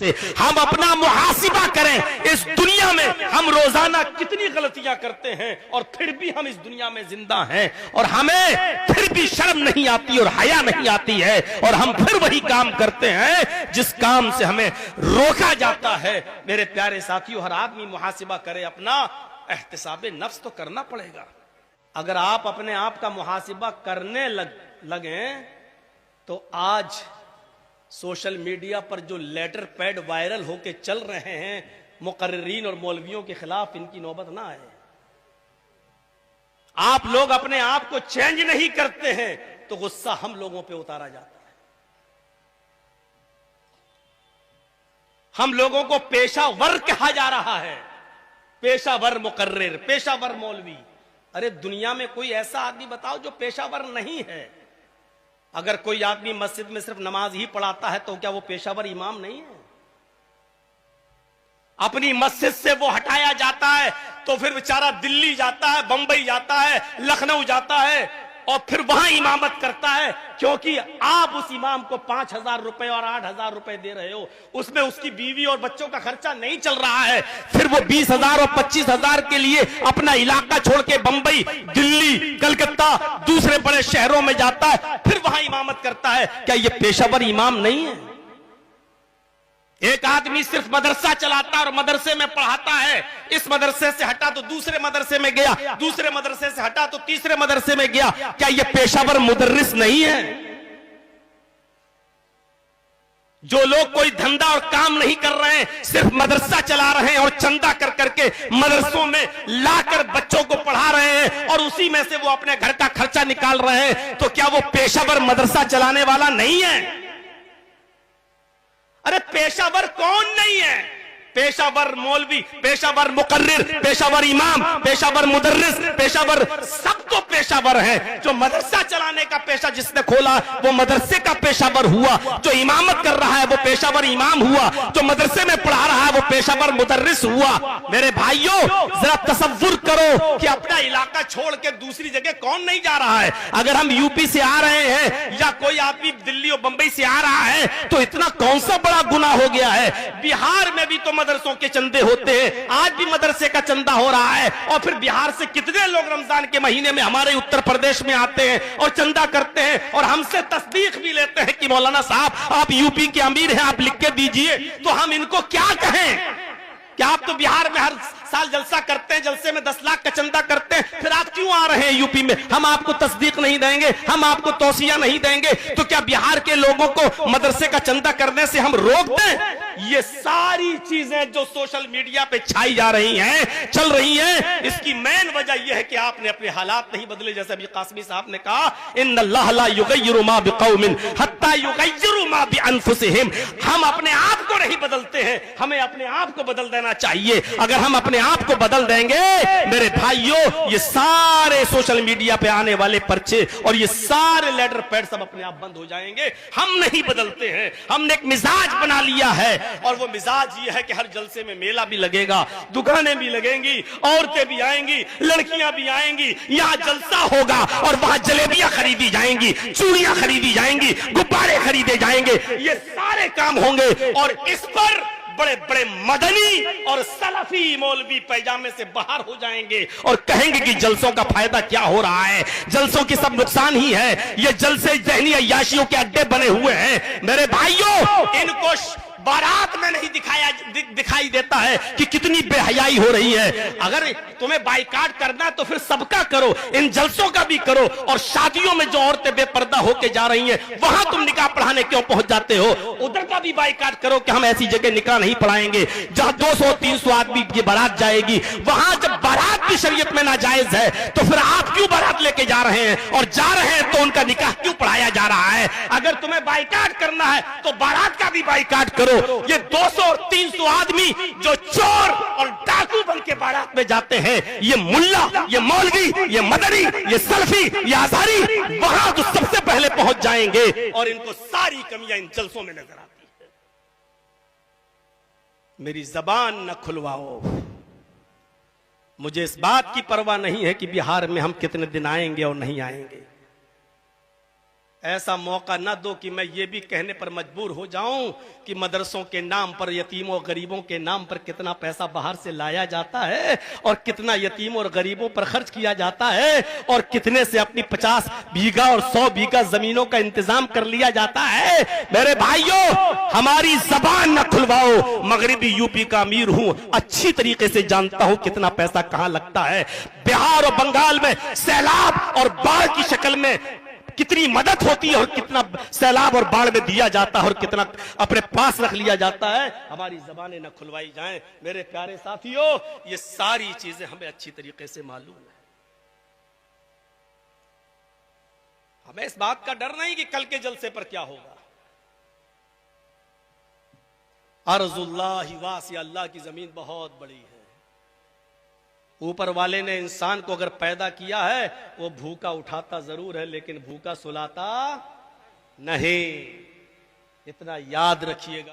से हम अपना मुहासिबा करें। इस दुनिया में हम रोजाना कितनी गलतियां करते हैं और फिर भी हम इस दुनिया में जिंदा हैं और हमें फिर भी शर्म नहीं आती और हया नहीं आती है और हम फिर वही काम करते हैं जिस काम से हमें रोका जाता है। मेरे प्यारे साथियों, हर आदमी मुहासिबा करे, अपना एहतिसाबे नफ्स तो करना पड़ेगा। अगर आप अपने आप का मुहासिबा करने लगे तो आज सोशल मीडिया पर जो लेटर पैड वायरल होके चल रहे हैं मुकर्रिरीन और मौलवियों के खिलाफ, इनकी नौबत ना आए। आप लोग अपने आप को चेंज नहीं करते हैं तो गुस्सा हम लोगों पे उतारा जाता है। हम लोगों को पेशावर कहा जा रहा है, पेशावर मुकर्रिर, पेशावर मौलवी। अरे दुनिया में कोई ऐसा आदमी बताओ जो पेशावर नहीं है। अगर कोई आदमी मस्जिद में सिर्फ नमाज ही पढ़ाता है तो क्या वो पेशावर इमाम नहीं है? अपनी मस्जिद से वो हटाया जाता है तो फिर बेचारा दिल्ली जाता है, बंबई जाता है, लखनऊ जाता है और फिर वहां इमामत करता है, क्योंकि आप उस इमाम को 5,000 रुपए और 8,000 रुपए दे रहे हो, उसमें उसकी बीवी और बच्चों का खर्चा नहीं चल रहा है। फिर वो 20,000 और 25,000 के लिए अपना इलाका छोड़ के बंबई, दिल्ली, कलकत्ता, दूसरे बड़े शहरों में जाता है, फिर वहां इमामत करता है। क्या ये पेशावर इमाम नहीं है? एक आदमी सिर्फ मदरसा चलाता और मदरसे में पढ़ाता है, इस मदरसे से हटा तो दूसरे मदरसे में गया, दूसरे मदरसे से हटा तो तीसरे मदरसे में गया। क्या ये पेशावर मुदर्रिस नहीं है? जो लोग कोई धंधा और काम नहीं कर रहे हैं, सिर्फ मदरसा चला रहे हैं और चंदा कर करके मदरसों में लाकर बच्चों को पढ़ा रहे हैं और उसी में से वो अपने घर का खर्चा निकाल रहे हैं, तो क्या वो पेशावर मदरसा चलाने वाला नहीं है? अरे पेशावर कौन नहीं है? पेशावर मौलवी, पेशावर मुकर्रिर, पेशावर इमाम, पेशावर मुदर्रिस, पेशावर, सब तो पेशावर है। जो मदरसा चलाने का पेशा जिसने खोला वो मदरसे का पेशावर हुआ, जो इमामत कर रहा है वो पेशावर इमाम हुआ, जो मदरसे में पढ़ा रहा है वो पेशावर मुदर्रिस हुआ। मेरे भाइयों, जरा तसव्वुर करो कि अपना इलाका छोड़ के दूसरी जगह कौन नहीं जा रहा है। अगर हम यूपी से आ रहे हैं या कोई आदमी दिल्ली और बंबई से आ रहा है तो इतना कौन सा बड़ा गुनाह हो गया है? बिहार में भी तो मदरसों के चंदे होते हैं, आज भी मदरसे का चंदा हो रहा है। और फिर बिहार से कितने लोग रमजान के महीने में हमारे उत्तर प्रदेश में आते हैं और चंदा करते हैं और हमसे तस्दीक भी लेते हैं कि मौलाना साहब आप यूपी के अमीर हैं, आप लिख के दीजिए। तो हम इनको क्या कहें? क्या आप तो बिहार में हर साल जलसा करते हैं, जलसे में 10 लाख का चंदा करते हैं, फिर आप क्यों आ रहे हैं यूपी में? हम आपको तस्दीक नहीं देंगे, हम आपको तौसिया नहीं देंगे। तो क्या बिहार के लोगों को मदरसे का चंदा करने से हम रोक दें? ये सारी चीजें जो सोशल मीडिया पे छाई जा रही हैं, चल रही हैं, इसकी मेन वजह यह है कि आपने अपने हालात नहीं बदले। जैसे अभी कासमी साहब ने कहा, इन्नल्लाह ला युगय्यिरु मा बिकौमिन हत्ता युगय्यिरु मा बिअनफुसिहिम। हम अपने आप को नहीं बदलते हैं, हमें अपने आप को बदल देना चाहिए। अगर हम अपने आप को बदल देंगे मेरे भाइयों, ये सारे सोशल मीडिया पे आने वाले पर्चे और ये सारे लेटर पैड सब अपने आप बंद हो जाएंगे। हम नहीं बदलते हैं, हमने एक मिजाज बना लिया है और वो मिजाज ये है कि हर जलसे में मेला भी लगेगा, दुकानें भी लगेंगी, औरतें भी आएंगी, लड़कियां भी आएंगी, यहाँ जलसा होगा और वहां जलेबियां खरीदी जाएंगी, चूड़ियां खरीदी जाएंगी, गुब्बारे खरीदे जाएंगे, ये सारे काम होंगे। और इस पर बड़े बड़े मदनी और सलफी मौलवी पैजामे से बाहर हो जाएंगे और कहेंगे कि जलसों का फायदा क्या हो रहा है, जलसों की सब नुकसान ही है, ये जलसे ज़हनी अय्याशियों के अड्डे बने हुए हैं। मेरे भाइयों, इनको बारात में नहीं दिखाई देता है कि कितनी बेहयाई हो रही है। अगर तुम्हें बाइकाट करना तो फिर सबका करो, इन जलसों का भी करो। और शादियों में जो औरतें बेपर्दा होके जा रही हैं वहां तुम निकाह पढ़ाने क्यों पहुंच जाते हो? उधर का भी बाइकाट करो कि हम ऐसी जगह निकाह नहीं पढ़ाएंगे जहां 200-300 आदमी की बारात जाएगी। वहां जब बारात भी शरीयत में नाजायज है तो फिर आप क्यों बारात लेके जा रहे हैं? और जा रहे हैं तो उनका निकाह क्यों पढ़ाया जा रहा है? अगर तुम्हें बाइकाट करना है तो बारात का भी बाइकाट करो। ये 200 और 300 आदमी जो चोर और डाकू बन के बारात में जाते हैं, ये मुल्ला, ये मौलवी, ये मदनी, ये सल्फी, ये आजारी, वहां तो सबसे पहले पहुंच जाएंगे और इनको सारी कमियां इन जलसों में नजर आती है। मेरी जबान न खुलवाओ, मुझे इस बात की परवाह नहीं है कि बिहार में हम कितने दिन आएंगे और नहीं आएंगे। ऐसा मौका ना दो कि मैं ये भी कहने पर मजबूर हो जाऊं कि मदरसों के नाम पर, यतीमों गरीबों के नाम पर कितना पैसा बाहर से लाया जाता है और कितना यतीमों और गरीबों पर खर्च किया जाता है और कितने से अपनी 50 बीघा और 100 बीघा जमीनों का इंतजाम कर लिया जाता है। मेरे भाइयों, हमारी जबान न खुलवाओ। मगरिबी यूपी का अमीर हूं, अच्छी तरीके से जानता हूं कितना पैसा कहां लगता है। बिहार और बंगाल में सैलाब और बाढ़ की शक्ल में कितनी मदद होती है और कितना सैलाब और बाढ़ में दिया जाता है और कितना अपने पास रख लिया जाता है। हमारी जबानें न खुलवाई जाएं। मेरे प्यारे साथियों, ये सारी चीजें हमें अच्छी तरीके से मालूम है। हमें इस बात का डर नहीं कि कल के जलसे पर क्या होगा। अर्जुल्लाहि वासिया, अल्लाह की जमीन बहुत बड़ी है। ऊपर वाले ने इंसान को अगर पैदा किया है, वो भूखा उठाता जरूर है लेकिन भूखा सुलाता नहीं। इतना याद रखिएगा।